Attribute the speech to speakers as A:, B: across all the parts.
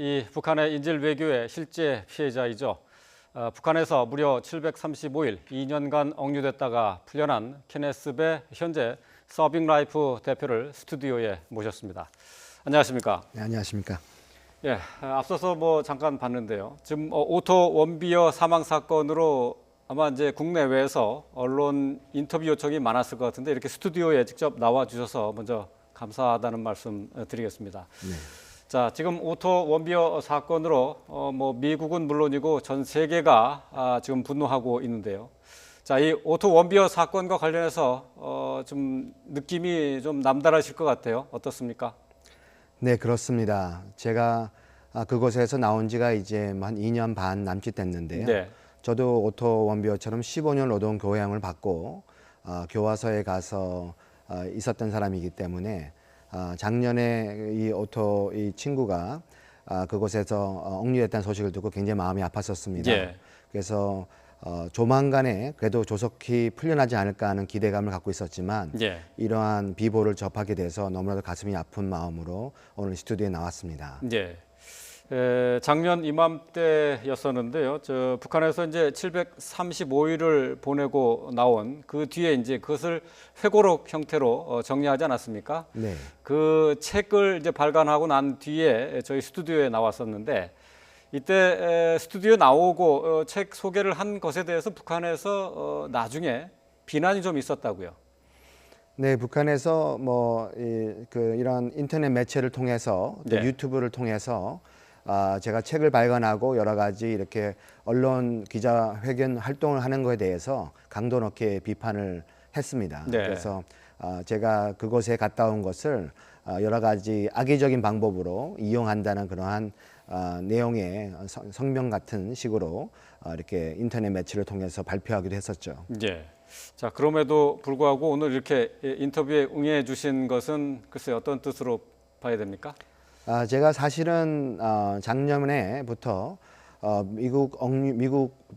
A: 이 북한의 인질 외교의 실제 피해자이죠. 북한에서 무려 735일 2년간 억류됐다가 풀려난 케네스 배 현재 서빙 라이프 대표를 스튜디오에 모셨습니다. 안녕하십니까?
B: 네, 안녕하십니까?
A: 예, 앞서서 잠깐 봤는데요. 지금 오토 원비어 사망 사건으로 아마 이제 국내외에서 언론 인터뷰 요청이 많았을 것 같은데 이렇게 스튜디오에 직접 나와 주셔서 먼저 감사하다는 말씀 드리겠습니다.
B: 네.
A: 자, 지금 오토 원비어 사건으로 미국은 물론이고 전 세계가 지금 분노하고 있는데요. 자, 이 오토 원비어 사건과 관련해서 좀 느낌이 좀 남다르실 것 같아요. 어떻습니까?
B: 네, 그렇습니다. 제가 그곳에서 나온 지가 이제 한 2년 반 남짓 됐는데요.
A: 네.
B: 저도 오토 원비어처럼 15년 노동 교양을 받고 교화소에 가서 있었던 사람이기 때문에 작년에 이 친구가 그곳에서 억류됐다는 소식을 듣고 굉장히 마음이 아팠었습니다.
A: 예.
B: 그래서 조만간에 그래도 조속히 풀려나지 않을까 하는 기대감을 갖고 있었지만
A: 예.
B: 이러한 비보를 접하게 돼서 너무나도 가슴이 아픈 마음으로 오늘 스튜디오에 나왔습니다.
A: 예. 작년 이맘때였었는데요. 북한에서 이제 735일을 보내고 나온 그 뒤에 이제 그것을 회고록 형태로 정리하지 않았습니까?
B: 네.
A: 그 책을 이제 발간하고 난 뒤에 저희 스튜디오에 나왔었는데 이때 스튜디오에 나오고 책 소개를 한 것에 대해서 북한에서 나중에 비난이 좀 있었다고요.
B: 네, 북한에서 이런 인터넷 매체를 통해서 또
A: 네.
B: 유튜브를 통해서 제가 책을 발간하고 여러 가지 이렇게 언론 기자회견 활동을 하는 것에 대해서 강도 높게 비판을 했습니다.
A: 네.
B: 그래서 제가 그곳에 갔다 온 것을 여러 가지 악의적인 방법으로 이용한다는 그러한 내용의 성명 같은 식으로 이렇게 인터넷 매체를 통해서 발표하기도 했었죠.
A: 예. 자, 그럼에도 불구하고 오늘 이렇게 인터뷰에 응해 주신 것은 글쎄 어떤 뜻으로 봐야 됩니까?
B: 제가 사실은 작년에부터 미국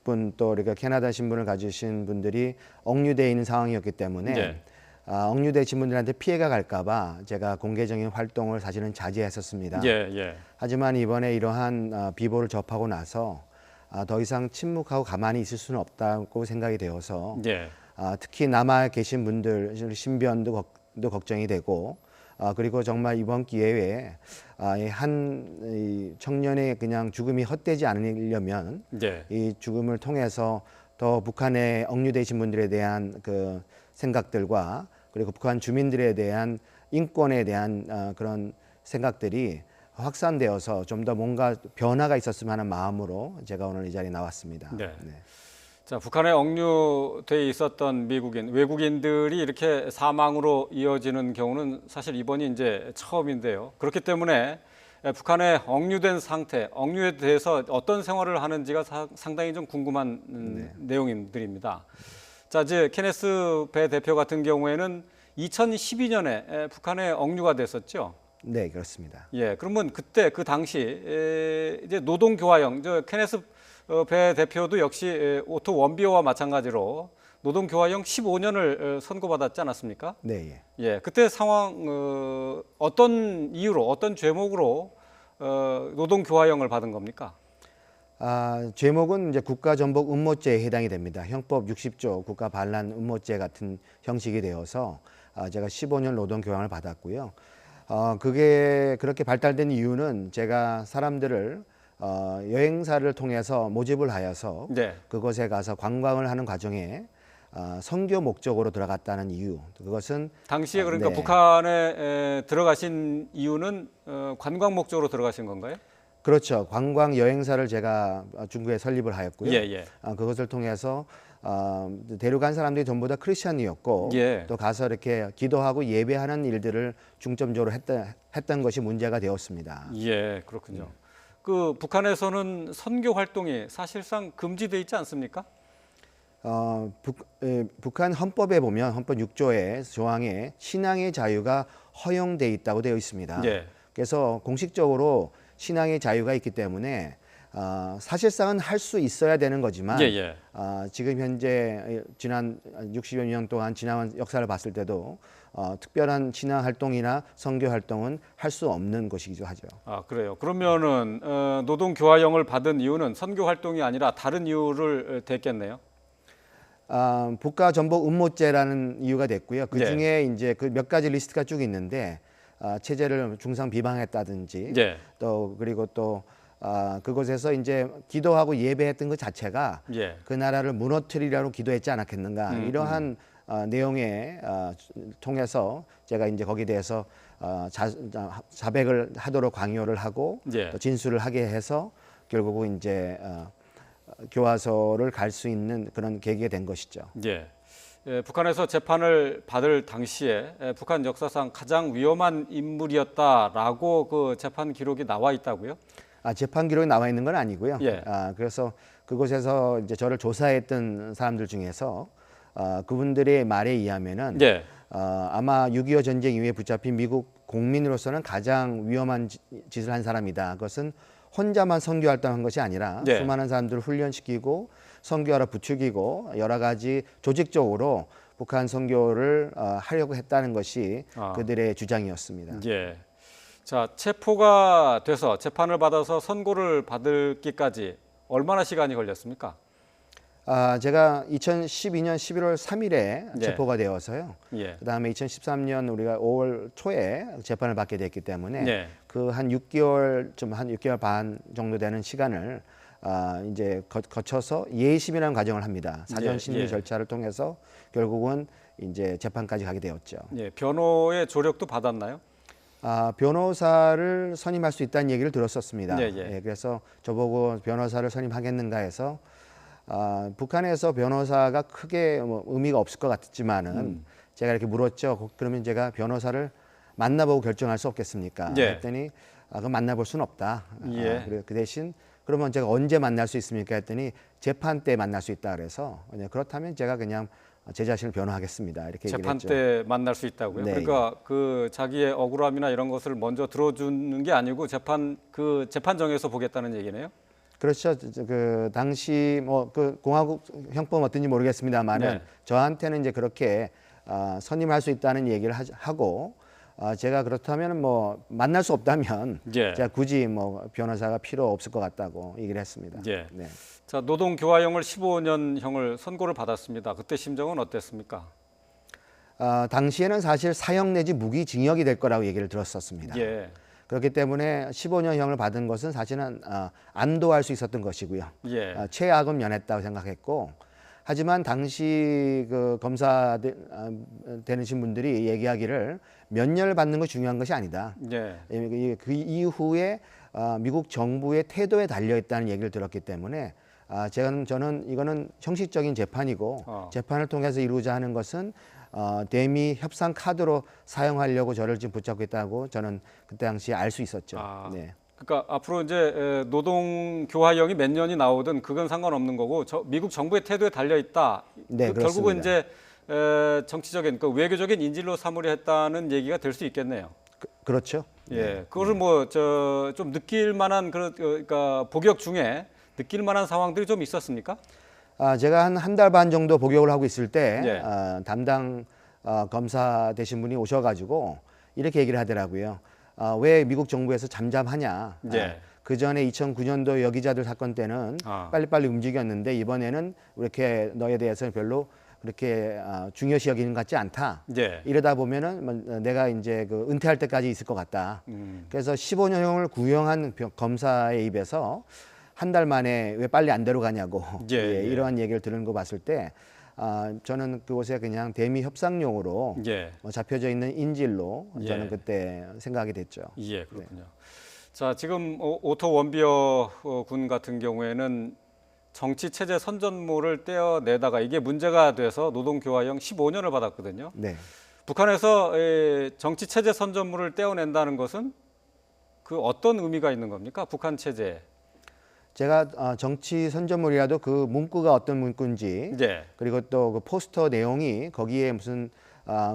B: 분 또 이렇게 캐나다 신분을 가지신 분들이 억류돼 있는 상황이었기 때문에
A: 네.
B: 억류되신 분들한테 피해가 갈까봐 제가 공개적인 활동을 사실은 자제했었습니다.
A: 예, 예.
B: 하지만 이번에 이러한 비보를 접하고 나서 더 이상 침묵하고 가만히 있을 수는 없다고 생각이 되어서
A: 예.
B: 특히 남아 계신 분들 신변도 걱정이 되고 그리고 정말 이번 기회에 한 청년의 그냥 죽음이 헛되지 않으려면
A: 예.
B: 이 죽음을 통해서 더 북한에 억류되신 분들에 대한 그 생각들과 그리고 북한 주민들에 대한 인권에 대한 그런 생각들이 확산되어서 좀 더 뭔가 변화가 있었으면 하는 마음으로 제가 오늘 이 자리에 나왔습니다.
A: 네. 자, 북한에 억류돼 있었던 외국인들이 이렇게 사망으로 이어지는 경우는 사실 이번이 이제 처음인데요. 그렇기 때문에 북한에 억류된 상태, 억류에 대해서 어떤 생활을 하는지가 상당히 좀 궁금한 내용들입니다. 자, 이제 케네스 배 대표 같은 경우에는 2012년에 북한에 억류가 됐었죠.
B: 네, 그렇습니다.
A: 예, 그러면 그때 그 당시 이제 노동교화형, 케네스 배 대표도 역시 오토 원비어와 마찬가지로 노동교화형 15년을 선고받았지 않았습니까?
B: 네, 예.
A: 예, 그때 상황 어떤 이유로 어떤 죄목으로 노동교화형을 받은 겁니까?
B: 제목은 이제 국가전복 음모죄에 해당이 됩니다. 형법 60조 국가 반란 음모죄 같은 형식이 되어서 제가 15년 노동 교양을 받았고요. 그게 그렇게 발달된 이유는 제가 사람들을 여행사를 통해서 모집을 하여서
A: 네.
B: 그곳에 가서 관광을 하는 과정에 선교 목적으로 들어갔다는 이유. 그것은
A: 당시에 그러니까
B: 네.
A: 북한에 들어가신 이유는 관광 목적으로 들어가신 건가요?
B: 그렇죠. 관광 여행사를 제가 중국에 설립을 하였고요.
A: 예, 예.
B: 그것을 통해서 데려간 사람들이 전부 다 크리스천이었고
A: 예.
B: 또 가서 이렇게 기도하고 예배하는 일들을 중점적으로 했던 것이 문제가 되었습니다.
A: 예, 그렇군요. 그 북한에서는 선교 활동이 사실상 금지돼 있지 않습니까?
B: 북한 헌법에 보면 헌법 6조의 조항에 신앙의 자유가 허용돼 있다고 되어 있습니다.
A: 예.
B: 그래서 공식적으로 신앙의 자유가 있기 때문에 사실상은 할 수 있어야 되는 거지만
A: 예, 예.
B: 지금 현재 지난 60여 년 동안 지나온 역사를 봤을 때도 특별한 신앙 활동이나 선교 활동은 할 수 없는 것이기도 하죠.
A: 아, 그래요. 그러면은 노동 교화형을 받은 이유는 선교 활동이 아니라 다른 이유를 댔겠네요.
B: 국가 전복 음모죄라는 이유가 됐고요. 그
A: 예.
B: 중에 이제 그 몇 가지 리스트가 쭉 있는데 체제를 중상 비방했다든지
A: 예.
B: 또 그리고 또 그곳에서 이제 기도하고 예배했던 것 자체가
A: 예.
B: 그 나라를 무너뜨리려고 기도했지 않았겠는가 이러한 내용에 통해서 제가 이제 거기에 대해서 자백을 하도록 강요를 하고
A: 예.
B: 또 진술을 하게 해서 결국은 이제 교화소를 갈 수 있는 그런 계기가 된 것이죠.
A: 예. 북한에서 재판을 받을 당시에 북한 역사상 가장 위험한 인물이었다라고 그 재판 기록이 나와 있다고요?
B: 재판 기록이 나와 있는 건 아니고요.
A: 예.
B: 그래서 그곳에서 이제 저를 조사했던 사람들 중에서 그분들의 말에 의하면은
A: 예.
B: 아마 6.25 전쟁 이후에 붙잡힌 미국 국민으로서는 가장 위험한 짓을 한 사람이다. 그것은 혼자만 선교 활동한 것이 아니라
A: 네.
B: 수많은 사람들을 훈련시키고 선교하러 부추기고 여러 가지 조직적으로 북한 선교를 하려고 했다는 것이 그들의 주장이었습니다.
A: 예. 자, 체포가 돼서 재판을 받아서 선고를 받을기까지 얼마나 시간이 걸렸습니까?
B: 제가 2012년 11월 3일에
A: 예.
B: 체포가 되어서요.
A: 예.
B: 그다음에 2013년 우리가 5월 초에 재판을 받게 됐기 때문에
A: 네.
B: 그 한 6개월 한 6개월 반 정도 되는 시간을 이제 거쳐서 예심이라는 과정을 합니다. 사전
A: 예,
B: 심리
A: 예.
B: 절차를 통해서 결국은 이제 재판까지 가게 되었죠.
A: 예. 변호의 조력도 받았나요?
B: 변호사를 선임할 수 있다는 얘기를 들었었습니다.
A: 예, 예.
B: 그래서 저보고 변호사를 선임하겠는가 해서 북한에서 변호사가 크게 뭐 의미가 없을 것 같지만은 제가 이렇게 물었죠. 그러면 제가 변호사를 만나보고 결정할 수 없겠습니까?
A: 예.
B: 했더니 그럼 만나볼 수는 없다.
A: 예.
B: 그래 그 대신 그러면 제가 언제 만날 수 있습니까? 했더니 재판 때 만날 수 있다 그래서 그렇다면 제가 그냥 제 자신을 변호하겠습니다. 이렇게 얘기를
A: 재판
B: 했죠.
A: 때 만날 수 있다고요?
B: 네.
A: 그러니까 그 자기의 억울함이나 이런 것을 먼저 들어주는 게 아니고 그 재판정에서 보겠다는 얘기네요.
B: 그렇죠. 그 당시 뭐 그 공화국 형법 어떤지 모르겠습니다만은
A: 네.
B: 저한테는 이제 그렇게 선임할 수 있다는 얘기를 하고 제가 그렇다면 뭐 만날 수 없다면
A: 예.
B: 제가 굳이 뭐 변호사가 필요 없을 것 같다고 얘기를 했습니다.
A: 예.
B: 네.
A: 자, 노동교화형을 15년형을 선고를 받았습니다. 그때 심정은 어땠습니까?
B: 당시에는 사실 사형 내지 무기징역이 될 거라고 얘기를 들었었습니다.
A: 예.
B: 그렇기 때문에 15년형을 받은 것은 사실은 안도할 수 있었던 것이고요.
A: 예.
B: 최악은 면했다고 생각했고, 하지만 당시 그 검사 되신 분들이 얘기하기를 몇 년을 받는 것이 중요한 것이 아니다.
A: 예.
B: 그 이후에 미국 정부의 태도에 달려 있다는 얘기를 들었기 때문에 저는 이거는 형식적인 재판이고 재판을 통해서 이루고자 하는 것은 대미 협상 카드로 사용하려고 저를 지금 붙잡고 있다고 저는 그때 당시에 알 수 있었죠. 네.
A: 그러니까 앞으로 이제 노동 교화형이 몇 년이 나오든 그건 상관없는 거고 미국 정부의 태도에 달려 있다.
B: 네,
A: 결국은
B: 그렇습니다.
A: 이제 정치적인 그 외교적인 인질로 삼으려 했다는 얘기가 될 수 있겠네요.
B: 그렇죠.
A: 예, 그것을 뭐 좀 느낄 만한 그러니까 복역 중에 느낄 만한 상황들이 좀 있었습니까?
B: 제가 한 달 반 정도 복역을 하고 있을 때
A: 예.
B: 담당 검사 되신 분이 오셔가지고 이렇게 얘기를 하더라고요. 왜 미국 정부에서 잠잠하냐?
A: 예.
B: 그 전에 2009년도 여기자들 사건 때는 빨리빨리 움직였는데 이번에는 이렇게 너에 대해서는 별로 그렇게 중요시 여기는 것 같지 않다.
A: 예.
B: 이러다 보면은 내가 이제 그 은퇴할 때까지 있을 것 같다. 그래서 15년형을 구형한 검사의 입에서 한 달 만에 왜 빨리 안 데려가냐고
A: 예.
B: 이러한 얘기를 들은 거 봤을 때 저는 그곳에 그냥 대미 협상용으로
A: 예.
B: 잡혀져 있는 인질로
A: 예.
B: 저는 그때 생각이 됐죠.
A: 예, 그렇군요. 자, 지금 오토 원비어 군 같은 경우에는 정치 체제 선전모를 떼어내다가 이게 문제가 돼서 노동교화형 15년을 받았거든요.
B: 네.
A: 북한에서 정치 체제 선전모를 떼어낸다는 것은 그 어떤 의미가 있는 겁니까? 북한 체제.
B: 제가 정치 선전물이라도 그 문구가 어떤 문구인지
A: 예.
B: 그리고 또 그 포스터 내용이 거기에 무슨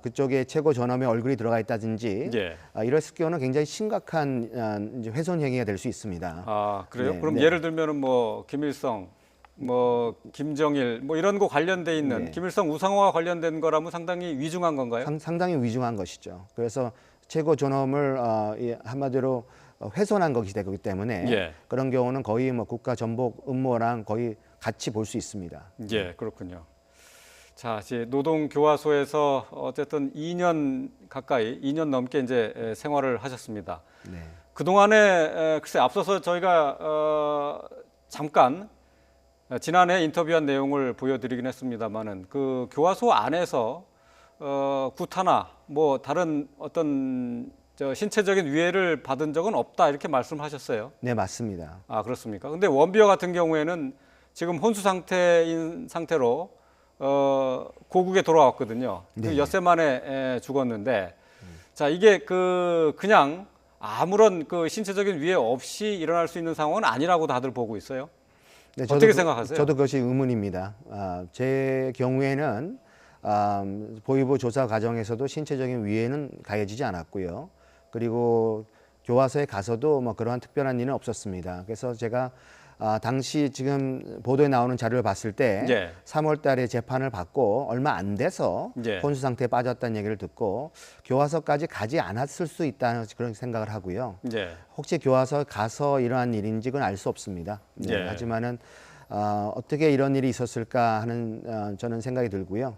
B: 그쪽에 최고 전엄의 얼굴이 들어가 있다든지
A: 예.
B: 이랬을 경우는 굉장히 심각한 이제 훼손 행위가 될 수 있습니다.
A: 아, 그래요?
B: 네,
A: 그럼
B: 네.
A: 예를 들면은 뭐 김일성, 뭐 김정일 뭐 이런 거 관련돼 있는
B: 네.
A: 김일성 우상화와 관련된 거라면 상당히 위중한 건가요?
B: 상당히 위중한 것이죠. 그래서 최고 존엄을 한마디로 훼손한 것이 되기 때문에
A: 예.
B: 그런 경우는 거의 뭐 국가 전복 음모랑 거의 같이 볼 수 있습니다.
A: 예, 그렇군요. 자, 이제 노동교화소에서 어쨌든 2년 가까이, 2년 넘게 이제 생활을 하셨습니다.
B: 네.
A: 그동안에 글쎄 앞서서 저희가 잠깐 지난해 인터뷰한 내용을 보여드리긴 했습니다만은 그 교화소 안에서 구타나 뭐 다른 어떤 신체적인 위해를 받은 적은 없다 이렇게 말씀하셨어요.
B: 네, 맞습니다.
A: 아, 그렇습니까? 근데 원비어 같은 경우에는 지금 혼수 상태인 상태로 고국에 돌아왔거든요.
B: 네.
A: 그 엿새 만에 죽었는데, 자, 이게 그냥 아무런 그 신체적인 위해 없이 일어날 수 있는 상황은 아니라고 다들 보고 있어요.
B: 네,
A: 어떻게 생각하세요?
B: 저도 그것이 의문입니다. 제 경우에는 보위부 조사 과정에서도 신체적인 위해는 가해지지 않았고요. 그리고 교화소에 가서도 뭐 그러한 특별한 일은 없었습니다. 그래서 제가 당시 지금 보도에 나오는 자료를 봤을 때
A: 예.
B: 3월 달에 재판을 받고 얼마 안 돼서
A: 예.
B: 혼수 상태에 빠졌다는 얘기를 듣고 교화소까지 가지 않았을 수 있다는 그런 생각을 하고요.
A: 예.
B: 혹시 교화소 가서 이러한 일인지 그건 알 수 없습니다. 네,
A: 예.
B: 하지만은 어떻게 이런 일이 있었을까 하는 저는 생각이 들고요.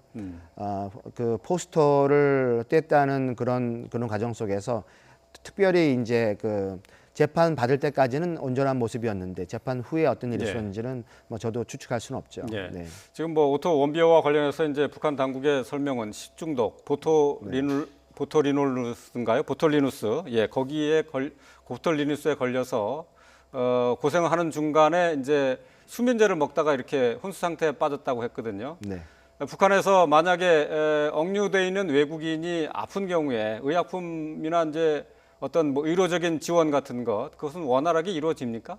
B: 그 포스터를 뗐다는 그런 과정 속에서 특별히 이제 그 재판 받을 때까지는 온전한 모습이었는데 재판 후에 어떤 일이
A: 예.
B: 있었는지는 뭐 저도 추측할 수는 없죠.
A: 예.
B: 네.
A: 지금 뭐 오토 원비어와 관련해서 이제 북한 당국의 설명은 식중독, 보톨리누스인가요? 보톨리누스. 예, 거기에 보톨리누스에 걸려서 고생을 하는 중간에 이제 수면제를 먹다가 이렇게 혼수 상태에 빠졌다고 했거든요.
B: 네.
A: 북한에서 만약에 억류돼 있는 외국인이 아픈 경우에 의약품이나 이제 어떤 뭐 의료적인 지원 같은 것 그것은 원활하게 이루어집니까?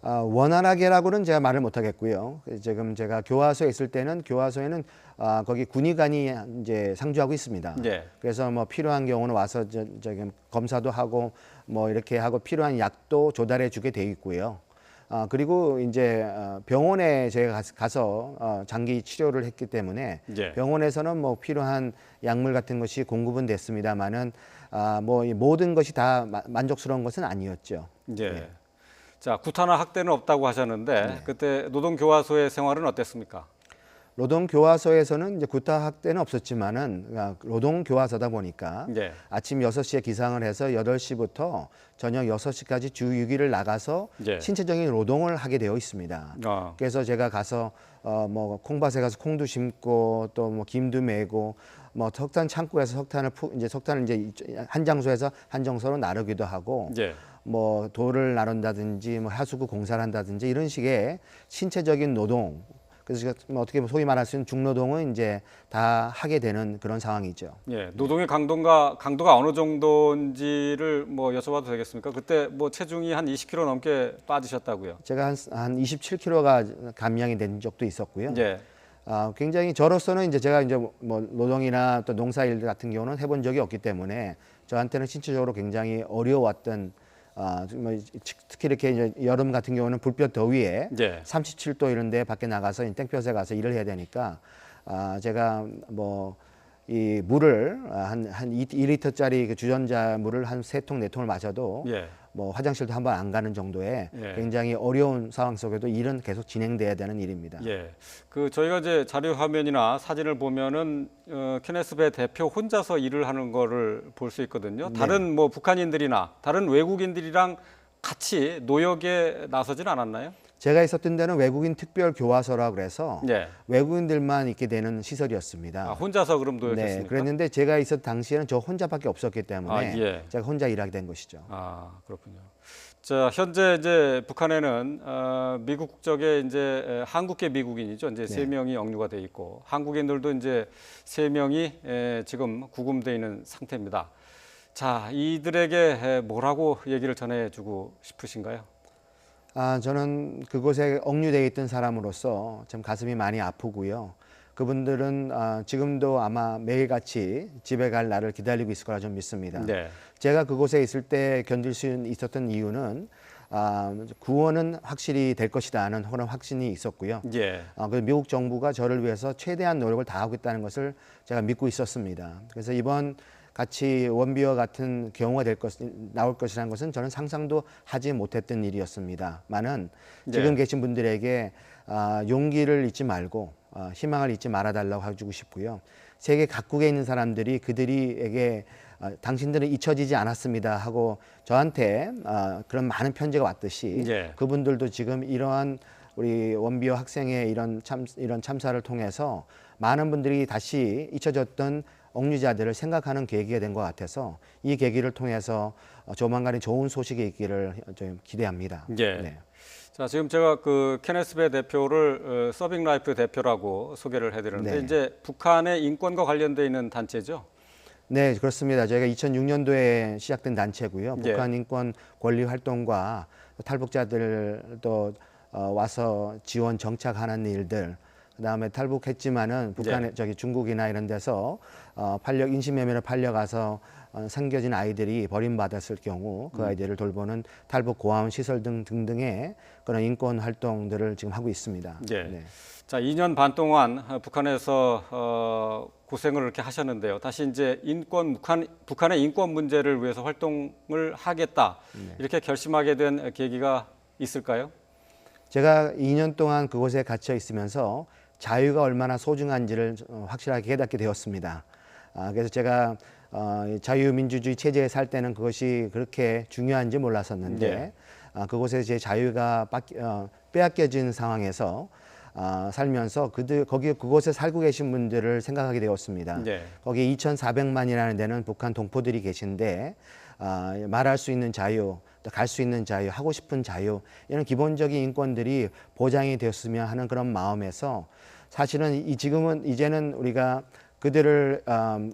B: 원활하게라고는 제가 말을 못 하겠고요. 지금 제가 교화소에 있을 때는 교화소에는 거기 군의관이 이제 상주하고 있습니다.
A: 예.
B: 그래서 뭐 필요한 경우는 와서 저기 검사도 하고 뭐 이렇게 하고 필요한 약도 조달해 주게 돼 있고요. 그리고 이제 병원에 제가 가서 장기 치료를 했기 때문에
A: 예.
B: 병원에서는 뭐 필요한 약물 같은 것이 공급은 됐습니다만은 뭐 이 모든 것이 다 만족스러운 것은 아니었죠.
A: 예. 자, 구타나 학대는 없다고 하셨는데 그때 노동교화소의 생활은 어땠습니까?
B: 노동교화소에서는 이제 구타 학대는 없었지만은 노동교화소다 보니까
A: 예.
B: 아침 6시에 기상을 해서 8시부터 저녁 6시까지 주 6일을 나가서
A: 예.
B: 신체적인 노동을 하게 되어 있습니다. 그래서 제가 가서 뭐 콩밭에 가서 콩도 심고 또 뭐 김도 메고 뭐 석탄 창고에서 석탄을 이제 한 장소에서 한 장소로 나르기도 하고
A: 예.
B: 뭐 돌을 나른다든지 뭐 하수구 공사를 한다든지 이런 식의 신체적인 노동 그래서 제가 뭐 어떻게 보면 소위 말할 수 있는 중노동은 이제 다 하게 되는 그런 상황이죠.
A: 예. 노동의 강도가 어느 정도인지를 뭐 여쭤봐도 되겠습니까? 그때 뭐 체중이 한 20kg 넘게 빠지셨다고요.
B: 제가 한 27kg가 감량이 된 적도 있었고요.
A: 예.
B: 굉장히 저로서는 이제 제가 이제 뭐 노동이나 또 농사일 같은 경우는 해본 적이 없기 때문에 저한테는 신체적으로 굉장히 어려웠던 특히 이렇게 이제 여름 같은 경우는 불볕 더위에
A: 예.
B: 37도 이런 데 밖에 나가서 땡볕에 가서 일을 해야 되니까 제가 뭐 이 물을 한 2리터짜리 그 주전자 물을 한 3통, 4통을 마셔도
A: 예.
B: 뭐 화장실도 한 번 안 가는 정도의
A: 예.
B: 굉장히 어려운 상황 속에도 일은 계속 진행돼야 되는 일입니다.
A: 예. 그 저희가 이제 자료 화면이나 사진을 보면은 케네스 배 대표 혼자서 일을 하는 거를 볼 수 있거든요. 다른 뭐 북한인들이나 다른 외국인들이랑 같이 노역에 나서진 않았나요?
B: 제가 있었던 데는 외국인 특별 교화소라 그래서
A: 예.
B: 외국인들만 있게 되는 시설이었습니다.
A: 혼자서 그럼 노역했습니까?
B: 네, 그랬는데 제가 있었던 당시에는 저 혼자밖에 없었기 때문에
A: 예.
B: 제가 혼자 일하게 된 것이죠.
A: 그렇군요. 자, 현재 이제 북한에는 미국 국적의 이제 한국계 미국인이죠. 이제 3명이 억류가 돼 있고 한국인들도 이제 3명이 지금 구금돼 있는 상태입니다. 자, 이들에게 뭐라고 얘기를 전해주고 싶으신가요?
B: 저는 그곳에 억류되어 있던 사람으로서 참 가슴이 많이 아프고요. 그분들은 지금도 아마 매일같이 집에 갈 날을 기다리고 있을 거라 좀 믿습니다.
A: 네.
B: 제가 그곳에 있을 때 견딜 수 있었던 이유는 구원은 확실히 될 것이다 하는 그런 확신이 있었고요.
A: 예.
B: 그 미국 정부가 저를 위해서 최대한 노력을 다하겠다는 것을 제가 믿고 있었습니다. 그래서 이번 같이 원비와 같은 경우가 나올 것이라는 것은 저는 상상도 하지 못했던 일이었습니다만은 지금 계신 분들에게 용기를 잊지 말고 희망을 잊지 말아달라고 해주고 싶고요. 세계 각국에 있는 사람들이 그들에게 당신들은 잊혀지지 않았습니다 하고 저한테 그런 많은 편지가 왔듯이
A: 예.
B: 그분들도 지금 이러한 우리 원비어 학생의 이런 참사를 통해서 많은 분들이 다시 잊혀졌던 억류자들을 생각하는 계기가 된 것 같아서 이 계기를 통해서 조만간에 좋은 소식이 있기를 좀 기대합니다.
A: 예.
B: 네.
A: 자, 지금 제가 그 케네스 배 대표를 서빙 라이프 대표라고 소개를 해드렸는데
B: 네.
A: 이제 북한의 인권과 관련돼 있는 단체죠.
B: 네, 그렇습니다. 저희가 2006년도에 시작된 단체고요.
A: 예.
B: 북한 인권 권리 활동과 탈북자들도 와서 지원 정착하는 일들, 그다음에 탈북했지만은 북한에 중국이나 이런 데서 인신매매로 팔려가서 생겨진 아이들이 버림받았을 경우 그 아이들을 돌보는 탈북 고아원 시설 등등의 그런 인권 활동들을 지금 하고 있습니다.
A: 예.
B: 네.
A: 자, 2년 반 동안 북한에서 고생을 이렇게 하셨는데요. 다시 이제 북한의 인권 문제를 위해서 활동을 하겠다 이렇게 결심하게 된 계기가 있을까요?
B: 제가 2년 동안 그곳에 갇혀 있으면서 자유가 얼마나 소중한지를 확실하게 깨닫게 되었습니다. 그래서 제가 자유민주주의 체제에 살 때는 그것이 그렇게 중요한지 몰랐었는데 그곳에 제 자유가 빼앗겨진 상황에서 살면서 그곳에 살고 계신 분들을 생각하게 되었습니다.
A: 네.
B: 거기에 2,400만이라는 데는 북한 동포들이 계신데 말할 수 있는 자유, 또 갈 수 있는 자유, 하고 싶은 자유 이런 기본적인 인권들이 보장이 되었으면 하는 그런 마음에서 사실은 이제는 우리가 그들을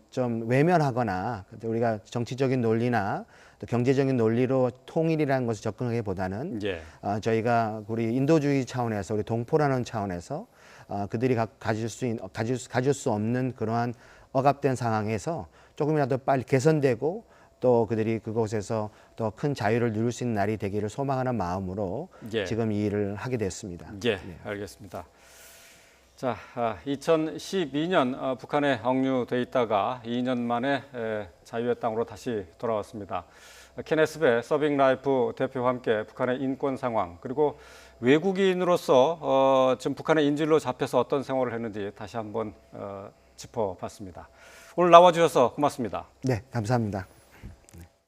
B: 좀 외면하거나 우리가 정치적인 논리나 또 경제적인 논리로 통일이라는 것을 접근하기보다는 저희가 우리 인도주의 차원에서 우리 동포라는 차원에서 그들이 가질 수 없는 그러한 억압된 상황에서 조금이라도 빨리 개선되고 또 그들이 그곳에서 더 큰 자유를 누릴 수 있는 날이 되기를 소망하는 마음으로 지금 이 일을 하게 됐습니다.
A: 예, 알겠습니다. 자, 2012년 북한에 억류돼 있다가 2년 만에 자유의 땅으로 다시 돌아왔습니다. 케네스 배 서빙 라이프 대표와 함께 북한의 인권 상황 그리고 외국인으로서 지금 북한의 인질로 잡혀서 어떤 생활을 했는지 다시 한번 짚어봤습니다. 오늘 나와주셔서 고맙습니다.
B: 네, 감사합니다.